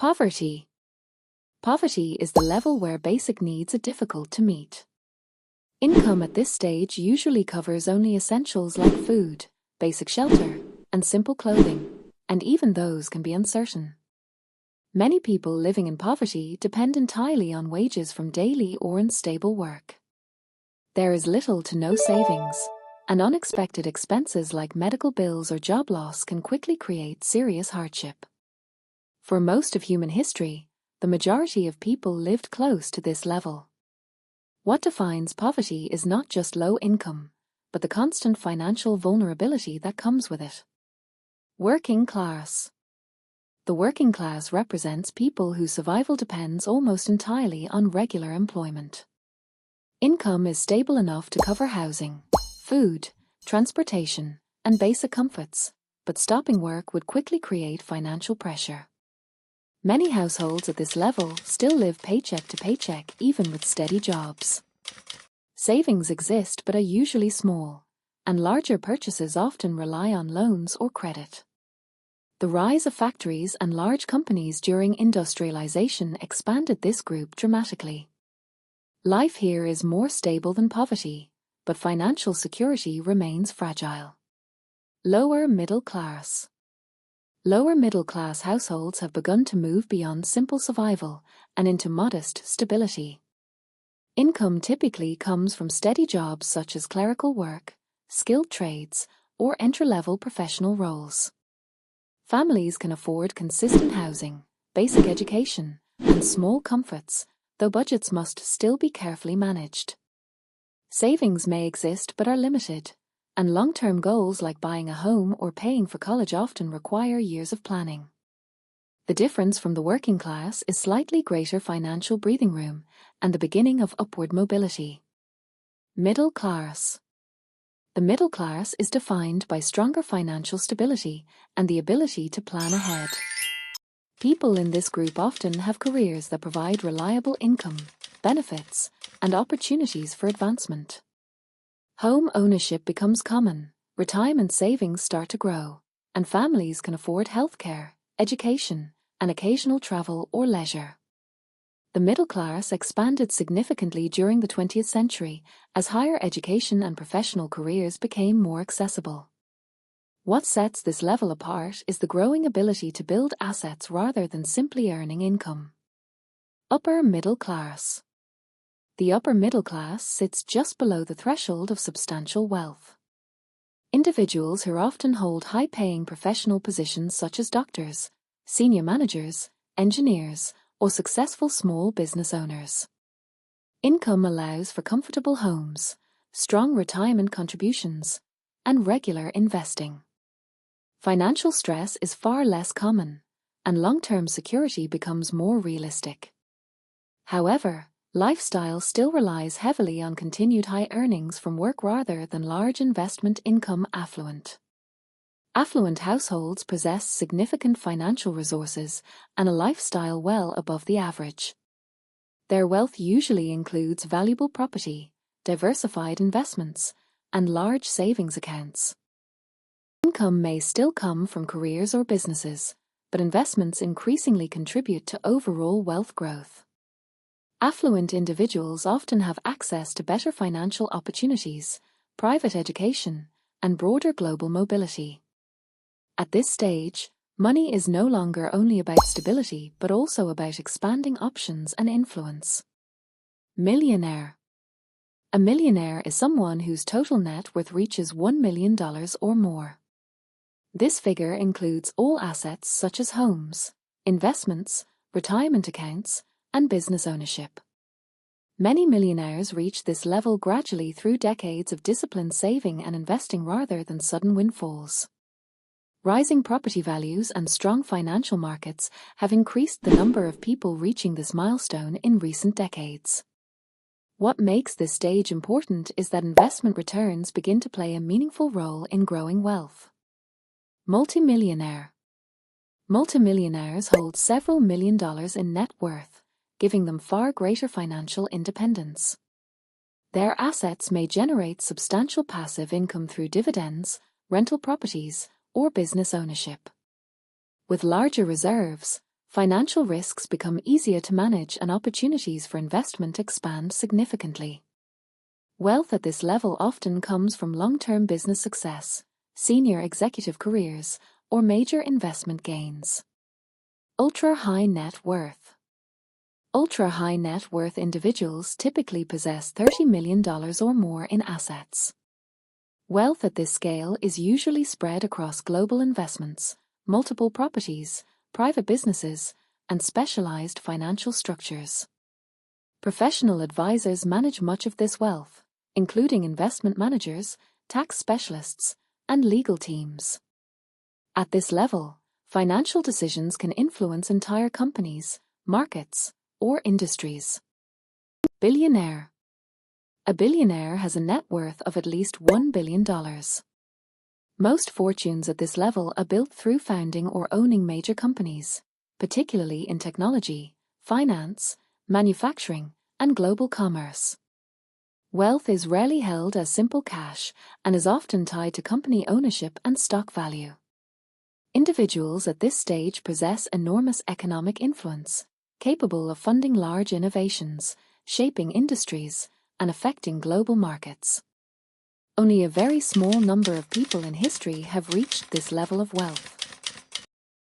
Poverty. Poverty is the level where basic needs are difficult to meet. Income at this stage usually covers only essentials like food, basic shelter, and simple clothing, and even those can be uncertain. Many people living in poverty depend entirely on wages from daily or unstable work. There is little to no savings, and unexpected expenses like medical bills or job loss can quickly create serious hardship. For most of human history, the majority of people lived close to this level. What defines poverty is not just low income, but the constant financial vulnerability that comes with it. Working class. The working class represents people whose survival depends almost entirely on regular employment. Income is stable enough to cover housing, food, transportation, and basic comforts, but stopping work would quickly create financial pressure. Many households at this level still live paycheck to paycheck even with steady jobs. Savings exist but are usually small, and larger purchases often rely on loans or credit. The rise of factories and large companies during industrialization expanded this group dramatically. Life here is more stable than poverty, but financial security remains fragile. Lower middle class. Lower middle-class households have begun to move beyond simple survival and into modest stability. Income typically comes from steady jobs such as clerical work, skilled trades, or entry-level professional roles. Families can afford consistent housing, basic education, and small comforts, though budgets must still be carefully managed. Savings may exist but are limited, and long-term goals like buying a home or paying for college often require years of planning. The difference from the working class is slightly greater financial breathing room and the beginning of upward mobility. Middle class. The middle class is defined by stronger financial stability and the ability to plan ahead. People in this group often have careers that provide reliable income, benefits, and opportunities for advancement. Home ownership becomes common, retirement savings start to grow, and families can afford healthcare, education, and occasional travel or leisure. The middle class expanded significantly during the 20th century as higher education and professional careers became more accessible. What sets this level apart is the growing ability to build assets rather than simply earning income. Upper middle class. The upper middle class sits just below the threshold of substantial wealth. Individuals who often hold high-paying professional positions such as doctors, senior managers, engineers, or successful small business owners. Income allows for comfortable homes, strong retirement contributions, and regular investing. Financial stress is far less common, and long-term security becomes more realistic. However, lifestyle still relies heavily on continued high earnings from work rather than large investment income. Affluent. Affluent households possess significant financial resources and a lifestyle well above the average. Their wealth usually includes valuable property, diversified investments, and large savings accounts. Income may still come from careers or businesses, but investments increasingly contribute to overall wealth growth. Affluent individuals often have access to better financial opportunities, private education, and broader global mobility. At this stage, money is no longer only about stability but also about expanding options and influence. Millionaire. A millionaire is someone whose total net worth reaches $1 million or more. This figure includes all assets such as homes, investments, retirement accounts, and business ownership. Many millionaires reach this level gradually through decades of disciplined saving and investing rather than sudden windfalls. Rising property values and strong financial markets have increased the number of people reaching this milestone in recent decades. What makes this stage important is that investment returns begin to play a meaningful role in growing wealth. Multimillionaire. Multimillionaires hold several $1 million in net worth, giving them far greater financial independence. Their assets may generate substantial passive income through dividends, rental properties, or business ownership. With larger reserves, financial risks become easier to manage and opportunities for investment expand significantly. Wealth at this level often comes from long-term business success, senior executive careers, or major investment gains. Ultra-high net worth. Ultra-high net worth individuals typically possess $30 million or more in assets. Wealth at this scale is usually spread across global investments, multiple properties, private businesses, and specialized financial structures. Professional advisors manage much of this wealth, including investment managers, tax specialists, and legal teams. At this level, financial decisions can influence entire companies, markets, or industries. Billionaire. A billionaire has a net worth of at least $1 billion. Most fortunes at this level are built through founding or owning major companies, particularly in technology, finance, manufacturing, and global commerce. Wealth is rarely held as simple cash and is often tied to company ownership and stock value. Individuals at this stage possess enormous economic influence, capable of funding large innovations, shaping industries, and affecting global markets. Only a very small number of people in history have reached this level of wealth.